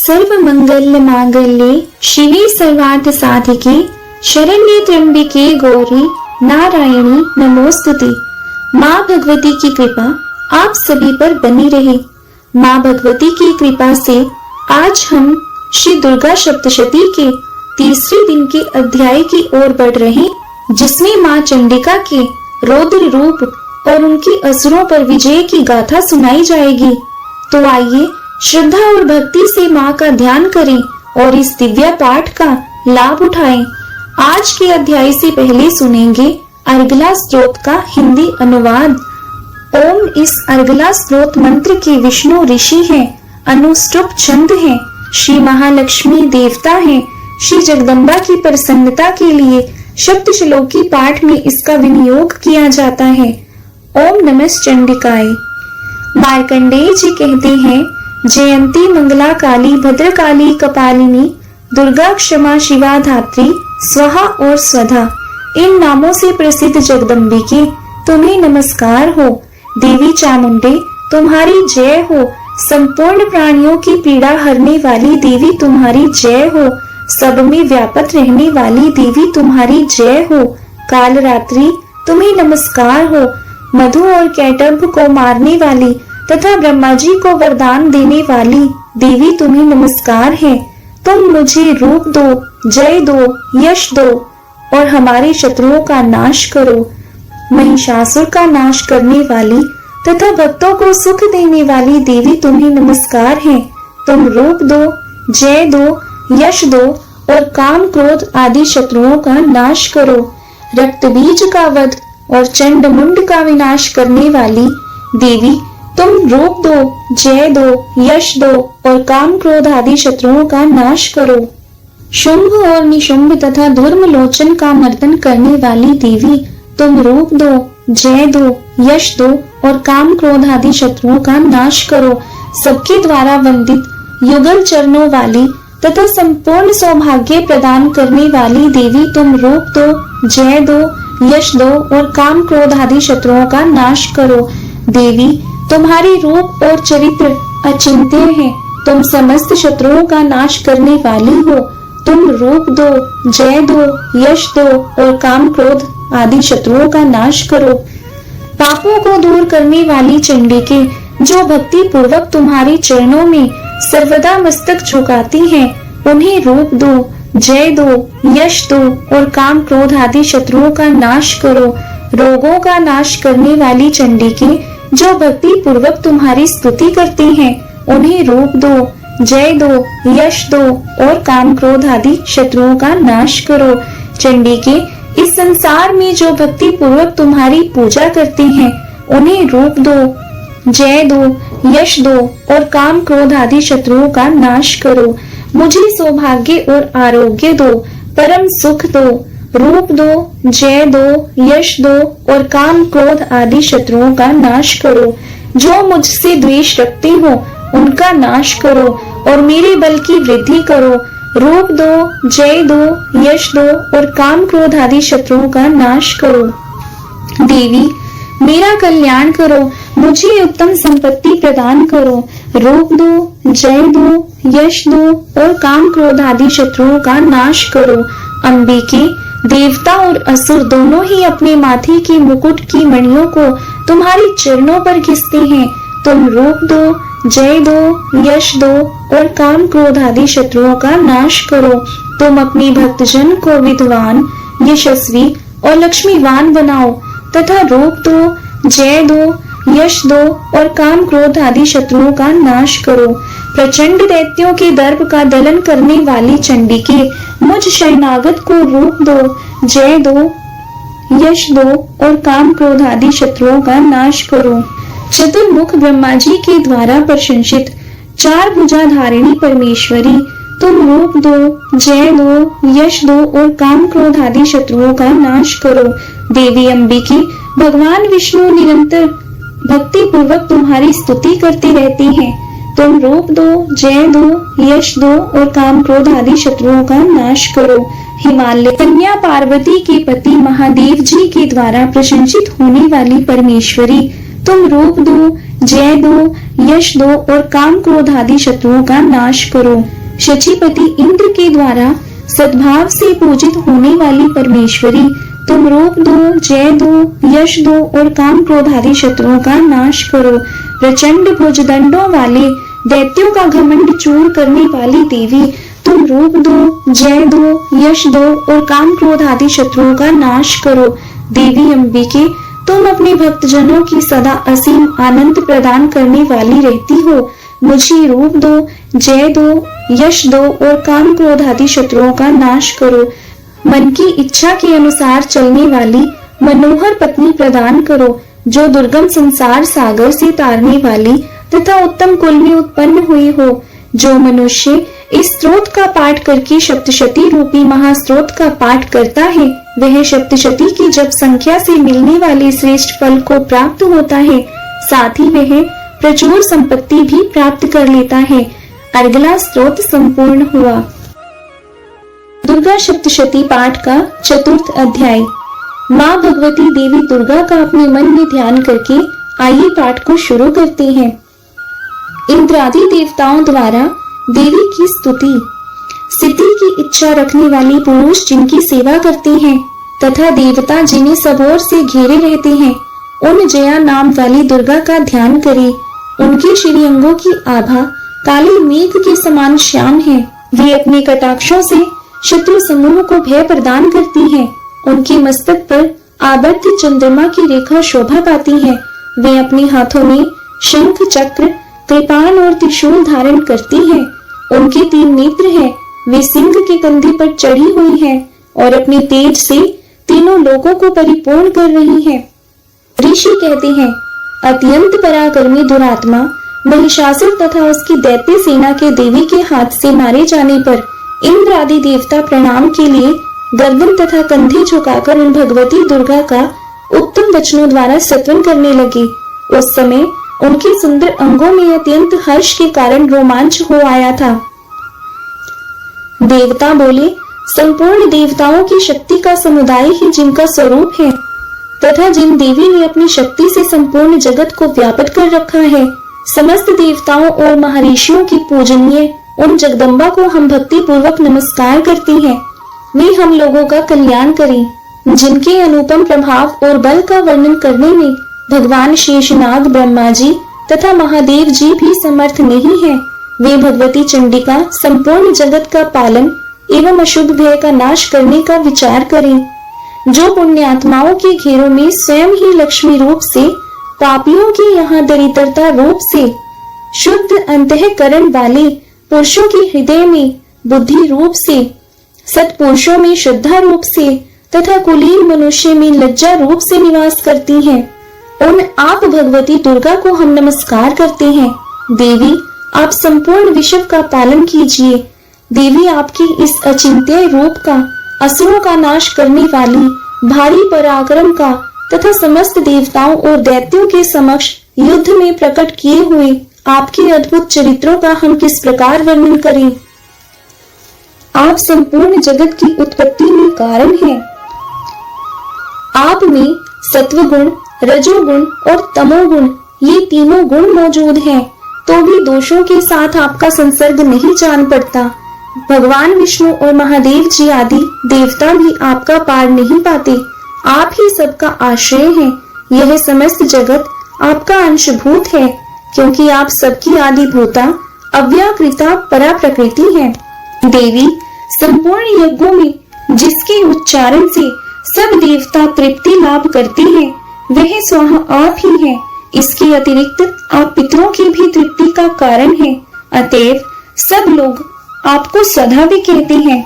सर्व मंगल मांगल्ये शिवे सर्वार्थ साधिके शरण्ये त्र्यंबिके गौरी नारायणी नमोस्तुते। माँ भगवती की कृपा आप सभी पर बनी रहे। माँ भगवती की कृपा से आज हम श्री दुर्गा सप्तशती के तीसरे दिन के अध्याय की ओर बढ़ रहे, जिसमें माँ चंडिका के रौद्र रूप और उनकी असुरों पर विजय की गाथा सुनाई जाएगी। तो आइए श्रद्धा और भक्ति से माँ का ध्यान करें और इस दिव्य पाठ का लाभ उठाएं। आज के अध्याय से पहले सुनेंगे अर्गला स्तोत्र का हिंदी अनुवाद। ओम इस अर्गला स्तोत्र मंत्र के विष्णु ऋषि हैं, अनुष्टुप छंद हैं, श्री महालक्ष्मी देवता हैं। श्री जगदम्बा की प्रसन्नता के लिए सप्तश्लोकी पाठ में इसका विनियोग किया जाता है। ओम नमः चंडिकाय। मार्कंडेय जी कहते हैं, जयंती मंगला काली भद्रकाली कपालिनी दुर्गा क्षमा शिवा धात्री स्वाहा और स्वधा, इन नामों से प्रसिद्ध जगदम्बिके तुम्हें नमस्कार हो। देवी चामुंडे तुम्हारी जय हो। संपूर्ण प्राणियों की पीड़ा हरने वाली देवी तुम्हारी जय हो। सब में व्यापक रहने वाली देवी तुम्हारी जय हो। काल रात्रि तुम्हें नमस्कार हो। मधु और कैटभ को मारने वाली तथा ब्रह्मा जी को वरदान देने वाली देवी तुम्हें नमस्कार है। तुम मुझे रूप दो, जय दो, यश दो और हमारे शत्रुओं का नाश करो। महिषासुर का नाश करने वाली तथा भक्तों को सुख देने वाली देवी तुम्हें नमस्कार है। तुम रूप दो, जय दो, यश दो और काम क्रोध आदि शत्रुओं का नाश करो। रक्त बीज का वध और चंड मुंड का विनाश करने वाली देवी तुम रूप दो, जय दो, यश दो और काम क्रोध आदि शत्रुओं का नाश करो। शुंभ और निशुंभ तथा धूर्म लोचन का मर्दन करने वाली देवी तुम रूप दो, जय दो, यश दो और काम क्रोध आदि शत्रुओं का नाश करो। सबके द्वारा वंदित युगल चरणों वाली तथा संपूर्ण सौभाग्य प्रदान करने वाली देवी तुम रूप दो, जय दो, यश दो और काम क्रोध आदि शत्रुओं का नाश करो। देवी तुम्हारी रूप और चरित्र अचिंत्य है। तुम समस्त शत्रुओं का नाश करने वाली हो। तुम रूप दो, जय दो, यश दो और काम क्रोध आदि शत्रुओं का नाश करो। पापों को दूर करने वाली चंडिके जो भक्ति पूर्वक तुम्हारे चरणों में सर्वदा मस्तक झुकाती हैं, उन्हें रूप दो, जय दो, यश दो और काम क्रोध आदि शत्रुओं का नाश करो। रोगों का नाश करने वाली चंडिके जो भक्ति पूर्वक तुम्हारी स्तुति करती हैं, उन्हें रूप दो, जय दो, यश दो और काम क्रोध आदि शत्रुओं का नाश करो। चंडिके इस संसार में जो भक्ति पूर्वक तुम्हारी पूजा करते हैं, उन्हें रूप दो, जय दो, यश दो और काम क्रोध आदि शत्रुओं का नाश करो। मुझे सौभाग्य और आरोग्य दो, परम सुख दो। रूप दो, जय दो, यश दो और काम क्रोध आदि शत्रुओं का नाश करो। जो मुझसे द्वेष रखते हो उनका नाश करो और मेरे बल की वृद्धि करो। रूप दो, जय दो, यश दो और काम क्रोध आदि शत्रुओं का नाश करो। देवी मेरा कल्याण करो, मुझे उत्तम संपत्ति प्रदान करो। रूप दो, जय दो, यश दो और काम क्रोध आदि शत्रुओं का नाश करो। अंबिके देवता और असुर दोनों ही अपने माथे के मुकुट की मणियों को तुम्हारे चरणों पर घिसते हैं। तुम रूप दो, जय दो, यश दो और काम क्रोध आदि शत्रुओं का नाश करो। तुम अपने भक्तजन को विद्वान, यशस्वी और लक्ष्मीवान बनाओ तथा रूप दो, जय दो, यश दो और काम क्रोध आदि शत्रुओं का नाश करो। प्रचंड दैत्यों के दर्प का दलन करने वाली चंडिके मुझ शरणागत को रूप दो, जय दो, यश दो और काम क्रोध आदि शत्रुओं का नाश करो। चतुर्मुख ब्रह्मा जी के द्वारा प्रशंसित चार भुजा धारिणी परमेश्वरी तुम रूप दो, जय दो, यश दो और काम क्रोध आदि शत्रुओं का नाश करो। देवी अंबिके भगवान विष्णु निरंतर भक्ति पूर्वक तुम्हारी स्तुति करती रहती हैं। तुम रूप दो, जय दो, यश दो और काम क्रोध आदि शत्रुओं का नाश करो। हिमालय कन्या पार्वती के पति महादेव जी के द्वारा प्रशंसित होने वाली परमेश्वरी तुम रूप दो, जय दो, यश दो और काम क्रोध आदि शत्रुओं का नाश करो। शचीपति इंद्र के द्वारा सद्भाव से पूजित होने वाली परमेश्वरी, तुम रूप दो, जय दो, यश दो और काम क्रोध आदि शत्रुओं का नाश करो। प्रचंड भुजदंडों वाले दैत्यों का घमंड चूर करने वाली देवी, तुम रूप दो, जय दो, यश दो और काम क्रोध आदि शत्रुओं का नाश करो। देवी अंबिके, तुम अपने भक्तजनों की सदा असीम आनंद प्रदान करने वाली रहती हो। मुझे रूप दो, जय दो, यश दो और काम क्रोध आदि शत्रुओं का नाश करो। मन की इच्छा के अनुसार चलने वाली मनोहर पत्नी प्रदान करो, जो दुर्गम संसार सागर से तारने वाली तथा उत्तम कुल में उत्पन्न हुई हो। जो मनुष्य इस स्त्रोत का पाठ करके सप्तशती रूपी महास्त्रोत का पाठ करता है, वह सप्तशती की जप संख्या से मिलने वाले श्रेष्ठ फल को प्राप्त होता है। साथ ही वह प्रचुर संपत्ति भी प्राप्त कर लेता है। अर्गला स्त्रोत संपूर्ण हुआ। दुर्गा सप्तशती पाठ का चतुर्थ अध्याय। माँ भगवती देवी दुर्गा का अपने मन में ध्यान करके आइए पाठ को शुरू करते हैं। इंद्रादि देवताओं द्वारा देवी की स्तुति। सिद्धि की इच्छा रखने वाली पुरुष जिनकी सेवा करते हैं तथा देवता जिन्हें सब ओर से घेरे रहते हैं, उन जया नाम वाली दुर्गा का ध्यान करें। उनके श्री अंगों की आभा काले मेघ के समान श्याम है। वे अपने कटाक्षों से शत्रु समूह को भय प्रदान करती हैं। उनके मस्तक पर आबद्ध चंद्रमा की रेखा शोभा पाती है। वे अपने हाथों में शंख, चक्र, कृपाण और त्रिशूल धारण करती है। उनके 3 नेत्र हैं। वे सिंह के कंधे पर चढ़ी हुई है और अपने तेज से तीनों लोगों को परिपूर्ण कर रही है। ऋषि कहते हैं, अत्यंत पराक्रमी दुरात्मा महिषासुर तथा उसकी दैत्य सेना के देवी के हाथ से मारे जाने पर इंद्र आदि देवता प्रणाम के लिए गर्दन तथा कंधे झुकाकर उन भगवती दुर्गा का उत्तम वचनों द्वारा स्तवन करने लगे। उस समय उनके सुंदर अंगों में अत्यंत हर्ष के कारण रोमांच हो आया था। देवता बोले, संपूर्ण देवताओं की शक्ति का समुदाय ही जिनका स्वरूप है तथा जिन देवी ने अपनी शक्ति से संपूर्ण जगत को व्यापित कर रखा है, समस्त देवताओं और महर्षियों की पूजनीय उन जगदम्बा को हम भक्ति पूर्वक नमस्कार करते हैं। वे हम लोगों का कल्याण करें। जिनके अनुपम प्रभाव और बल का वर्णन करने में भगवान शेषनाग, ब्रह्मा जी तथा महादेव जी भी समर्थ नहीं है। वे भगवती चंडिका संपूर्ण जगत का पालन एवं अशुभ भय का नाश करने का विचार करें। जो पुण्यात्माओं के घेरों में स्वयं ही लक्ष्मी रूप से, पापियों के यहाँ दरिद्रता रूप से, शुद्ध अंतःकरण वाले पुरुषों के हृदय में बुद्धि रूप से, सत्पुरुषों में श्रद्धा रूप से तथा कुलीन मनुष्य में लज्जा रूप से निवास करती हैं, उन आप भगवती दुर्गा को हम नमस्कार करते हैं। देवी, आप संपूर्ण विश्व का पालन कीजिए। देवी, आपके इस अचिंत्य रूप का, असुरों का नाश करने वाली भारी पराक्रम का तथा समस्त देवताओं और दैत्यों के समक्ष युद्ध में प्रकट किए हुए आपके अद्भुत चरित्रों का हम किस प्रकार वर्णन करें। आप संपूर्ण जगत की उत्पत्ति में कारण हैं। आप में सत्वगुण, रजोगुण और तमोगुण ये तीनों गुण मौजूद हैं, तो भी दोषों के साथ आपका संसर्ग नहीं जान पड़ता। भगवान विष्णु और महादेव जी आदि देवता भी आपका पार नहीं पाते। आप ही सबका आश्रय हैं। यह समस्त जगत आपका अंशभूत है, क्योंकि आप सबकी आदि भूता अव्याकृता परा प्रकृति है। देवी, संपूर्ण यज्ञों में जिसके उच्चारण से सब देवता तृप्ति लाभ करते हैं, वह स्वयं आप ही है। इसके अतिरिक्त आप पितरों की भी तृप्ति का कारण है। अतएव सब लोग आपको सदा भी कहते हैं।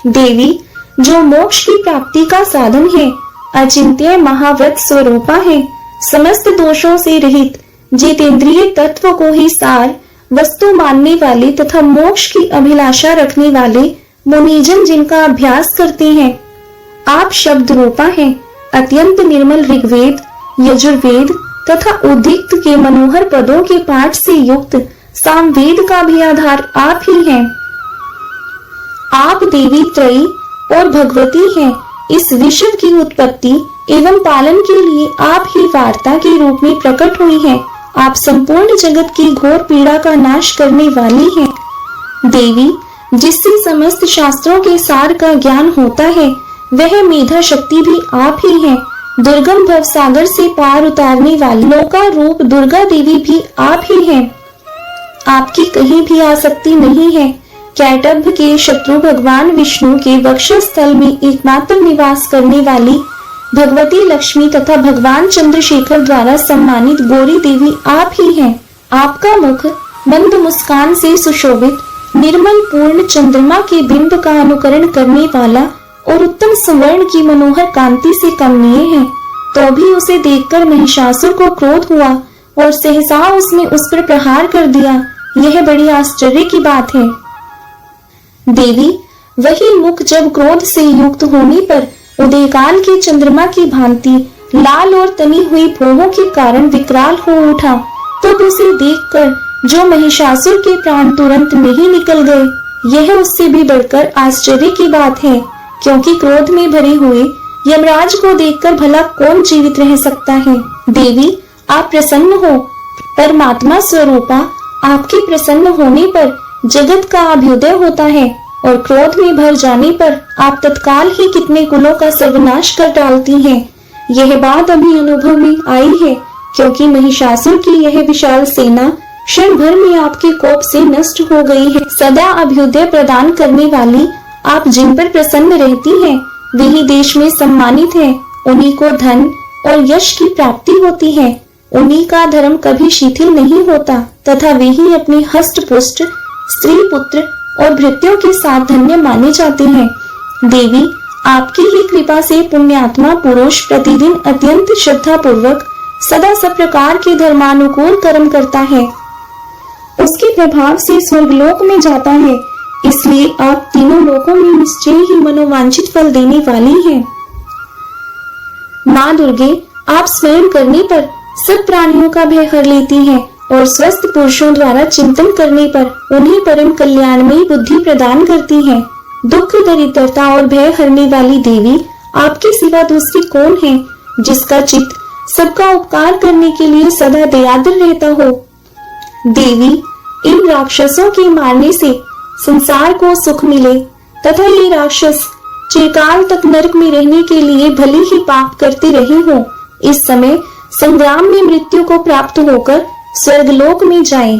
देवी, जो मोक्ष की प्राप्ति का साधन है, अचिंत्य महाव्रत स्वरूपा है, समस्त दोषों से रहित, जितेंद्रिय तत्व को ही सार वस्तु मानने वाले तथा मोक्ष की अभिलाषा रखने वाले मुनिजन जिनका अभ्यास करते हैं, आप शब्द रूपा हैं। अत्यंत निर्मल ऋग्वेद, यजुर्वेद तथा उद्दिक्त के मनोहर पदों के पाठ से युक्त सामवेद का भी आधार आप ही हैं। आप देवी त्रयी और भगवती हैं। इस विश्व की उत्पत्ति एवं पालन के लिए आप ही वार्ता के रूप में प्रकट हुई हैं। आप संपूर्ण जगत की घोर पीड़ा का नाश करने वाली हैं। देवी, जिससे समस्त शास्त्रों के सार का ज्ञान होता है, वह मेधा शक्ति भी आप ही हैं। दुर्गम भव सागर से पार उतारने वाली लोका रूप दुर्गा देवी भी आप ही हैं। आपकी कहीं भी आसक्ति नहीं है। कैटभ के शत्रु भगवान विष्णु के वक्षस्थल में एकमात्र निवास करने वाली भगवती लक्ष्मी तथा भगवान चंद्रशेखर द्वारा सम्मानित गौरी देवी आप ही हैं। आपका मुख मंद मुस्कान से सुशोभित निर्मल पूर्ण चंद्रमा के बिंब का अनुकरण करने वाला और उत्तम सुवर्ण की मनोहर कांति से कमनीय है। तो भी उसे देखकर महिषासुर को क्रोध हुआ और सहसा उसने उस पर प्रहार कर दिया। यह बड़ी आश्चर्य की बात है। देवी, वही मुख जब क्रोध से युक्त होने पर उदयकाल के चंद्रमा की भांति लाल और तनी हुई भौहों के कारण विकराल हो उठा, तो उसे देखकर जो महिषासुर के प्राण तुरंत नहीं निकल गए, यह उससे भी बढ़कर आश्चर्य की बात है। क्योंकि क्रोध में भरे हुए यमराज को देखकर भला कौन जीवित रह सकता है। देवी, आप प्रसन्न हो। परमात्मा स्वरूपा, आपके प्रसन्न होने पर जगत का अभ्युदय होता है और क्रोध में भर जाने पर आप तत्काल ही कितने कुलों का सर्वनाश कर डालती हैं। यह बात अभी अनुभव में आई है, क्योंकि महिषासुर की यह विशाल सेना क्षण भर में आपके कोप से नष्ट हो गई है। सदा अभ्युदय प्रदान करने वाली आप जिन पर प्रसन्न रहती हैं, वही देश में सम्मानित है। उन्हीं को धन और यश की प्राप्ति होती है। उन्हीं का धर्म कभी शिथिल नहीं होता तथा वे ही अपने हष्ट पुष्ट स्त्री पुत्र और भृत्यों के साथ धन्य माने जाते हैं। देवी, आपकी ही कृपा से पुण्यात्मा पुरुष प्रतिदिन अत्यंत श्रद्धा पूर्वक सदा सब प्रकार के धर्मानुकूल कर्म करता है। उसके प्रभाव से स्वर्गलोक में जाता है। इसलिए आप तीनों लोकों में निश्चय ही मनोवांछित फल देने वाली हैं। माँ दुर्गे, आप स्वयं करने पर सब प्राणियों का भय हर लेती हैं और स्वस्थ पुरुषों द्वारा चिंतन करने पर उन्हें परम कल्याणमयी बुद्धि प्रदान करती हैं। दुख दरिद्रता और भय हरने वाली देवी, आपके सिवा दूसरी कौन है जिसका चित्त सबका उपकार करने के लिए सदा दयाद्र रहता हो। देवी, इन राक्षसों के मारने से संसार को सुख मिले तथा ये राक्षस चिरकाल तक नरक में रहने के लिए भले ही पाप करते रहे हो, इस समय संग्राम में मृत्यु को प्राप्त होकर स्वर्गलोक में जाएं।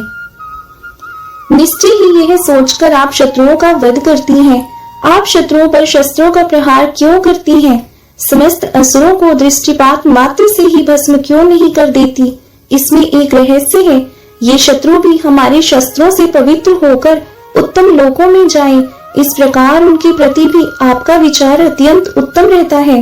निश्चय ही यह सोचकर आप शत्रुओं का वध करती हैं। आप शत्रुओं पर शस्त्रों का प्रहार क्यों करती हैं? समस्त असुरों को दृष्टिपात मात्र से ही भस्म क्यों नहीं कर देती? इसमें एक रहस्य है। ये शत्रु भी हमारे शस्त्रों से पवित्र होकर उत्तम लोकों में जाएं। इस प्रकार उनके प्रति भी आपका विचार अत्यंत उत्तम रहता है।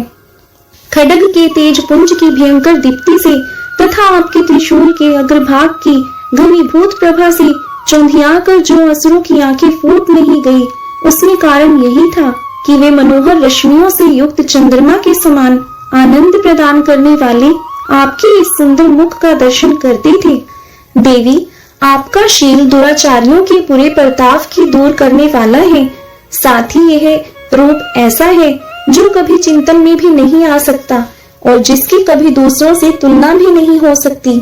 खड्ग के तेज पुंज की भयंकर दीप्ति से तथा आपके त्रिशूल के अग्रभाग की घनीभूत प्रभा से चौंधियाकर जो असुरों की आंखें फूट नहीं गई, उसमें कारण यही था कि वे मनोहर रश्मियों से युक्त चंद्रमा के समान आनंद प्रदान करने वाले आपके इस सुंदर मुख का दर्शन करते थे। देवी, आपका शील दुराचारियों के बुरे बर्ताव की दूर करने वाला है। साथ ही यह रूप ऐसा है जो कभी चिंतन में भी नहीं आ सकता और जिसकी कभी दूसरों से तुलना भी नहीं हो सकती।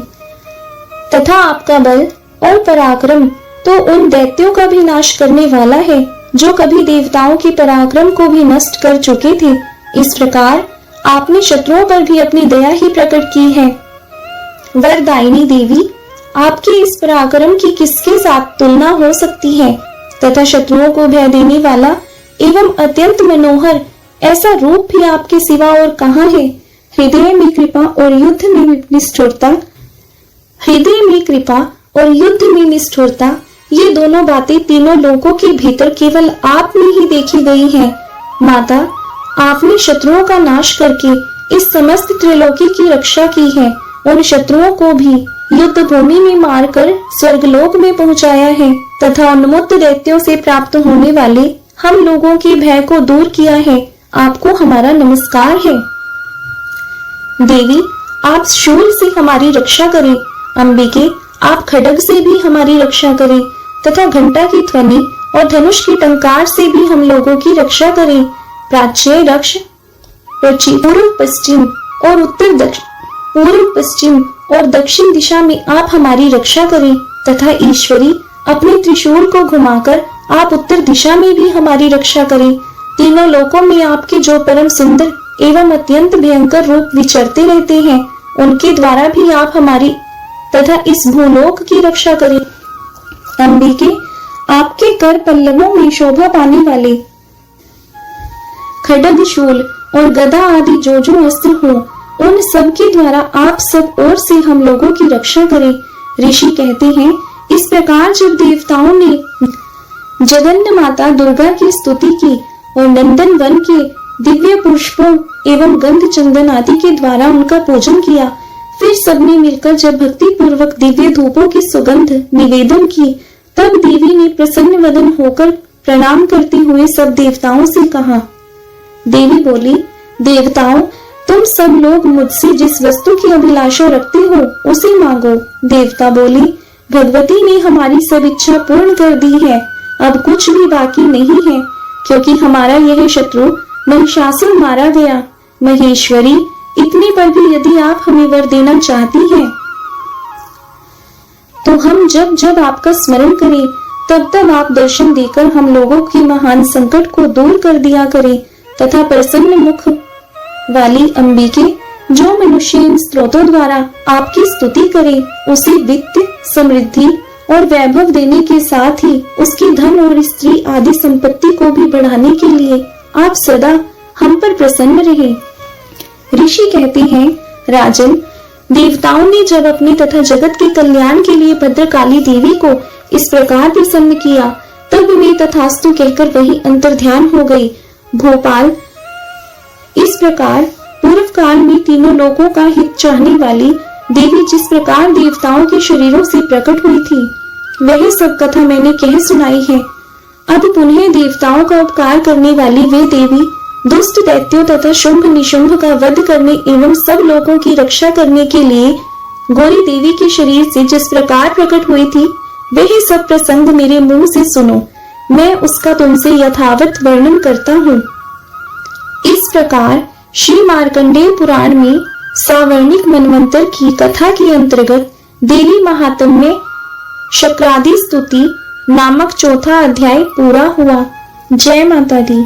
तथा आपका बल और पराक्रम तो उन दैत्यों का भी नाश करने वाला है जो कभी देवताओं के पराक्रम को भी नष्ट कर चुके थे। इस प्रकार आपने शत्रुओं पर भी अपनी दया ही प्रकट की है। वरदायिनी देवी, आपके इस पराक्रम की किसके साथ तुलना हो सकती है? तथा शत्रुओं को भय देने वाला एवं अत्यंत मनोहर ऐसा रूप भी आपके सिवा और कहाँ है? हृदय में कृपा और युद्ध में निष्ठुरता, हृदय में कृपा और युद्ध में निष्ठुरता, ये दोनों बातें तीनों लोगों के भीतर केवल आप में ही देखी गई हैं। माता, आपने शत्रुओं का नाश करके इस समस्त त्रिलोकी की रक्षा की है। उन शत्रुओं को भी युद्ध भूमि में मारकर स्वर्गलोक में पहुंचाया है तथा उन्मुक्त दैत्यों से प्राप्त होने वाले हम लोगों के भय को दूर किया है। आपको हमारा नमस्कार है। देवी, आप शूल से हमारी रक्षा करें। अंबिके, आप खड्ग से भी हमारी रक्षा करें तथा घंटा की ध्वनि और धनुष की टंकार से भी हम लोगों की रक्षा करें। प्राच्य रक्ष, पूर्व पश्चिम और उत्तर दक्षिण, पूर्व पश्चिम और दक्षिण दिशा में आप हमारी रक्षा करें, तथा ईश्वरी अपने त्रिशूल को घुमाकर आप उत्तर दिशा में भी हमारी रक्षा करें। तीनों लोकों में आपके जो परम सुंदर एवं अत्यंत भयंकर रूप विचरते रहते हैं, उनके द्वारा भी आप हमारी तथा इस भूलोक की रक्षा करें। अंबिके, आपके कर पल्लवों में शोभा पाने वाले खड्ग, शूल और गदा आदि जो जो अस्त्र हो, उन सब के द्वारा आप सब ओर से हम लोगों की रक्षा करें। ऋषि कहते हैं, इस प्रकार जब देवताओं ने जगन्ना माता दुर्गा की स्तुति की और नंदन वन के दिव्य पुष्पों एवं गंध चंदन आदि के द्वारा उनका पूजन किया, फिर सबने मिलकर जब भक्ति पूर्वक दिव्य धूपों की सुगंध निवेदन की, तब देवी ने प्रसन्न वदन होकर प्रणाम करते हुए सब देवताओं से कहा। देवी बोली, देवताओं, तुम सब लोग मुझसे जिस वस्तु की अभिलाषा रखते हो उसे मांगो। देवता बोले, भगवती ने हमारी सब इच्छा पूर्ण कर दी है, अब कुछ भी बाकी नहीं है, क्योंकि हमारा यह शत्रु महिषासुर मारा गया। महेश्वरी, इतने पर भी यदि आप हमें वर देना चाहती हैं, तो हम जब जब आपका स्मरण करें, तब तब आप दर्शन देकर हम लोगों के महान संकट को दूर कर दिया करें, तथा प्रसन्न मुख वाली अंबिके, जो मनुष्य इन स्त्रोतों द्वारा आपकी स्तुति करे, उसे वित्त, समृद्धि और वैभव देने के साथ ही उसकी धन और स्त्री आदि संपत्ति को भी बढ़ाने के लिए आप सदा हम पर प्रसन्न रहे। ऋषि कहते हैं, राजन, देवताओं ने जब अपने तथा जगत के कल्याण के लिए भद्रकाली देवी को इस प्रकार प्रसन्न किया, तब वे तथास्तु कहकर वही अंतर्ध्यान हो गई। भोपाल, इस प्रकार पूर्व काल में तीनों लोकों का हित चाहने वाली देवी जिस प्रकार देवताओं के शरीरों से प्रकट हुई थी, वह सब कथा मैंने कह सुनाई है। अब पुनः देवताओं का उपकार करने वाली वे देवी दुष्ट दैत्यों तथा शुंभ निशुंभ का वध करने एवं सब लोगों की रक्षा करने के लिए गौरी देवी के शरीर से जिस प्रकार प्रकट हुई थी, वही सब प्रसंग मेरे मुंह से सुनो, मैं उसका तुमसे यथावत वर्णन करता हूँ। इस प्रकार श्री मार्कंडेय पुराण में सावर्णिक मनवंतर की कथा के अंतर्गत देवी महात्म्य शक्रादि स्तुति नामक चौथा अध्याय पूरा हुआ। जय माता दी।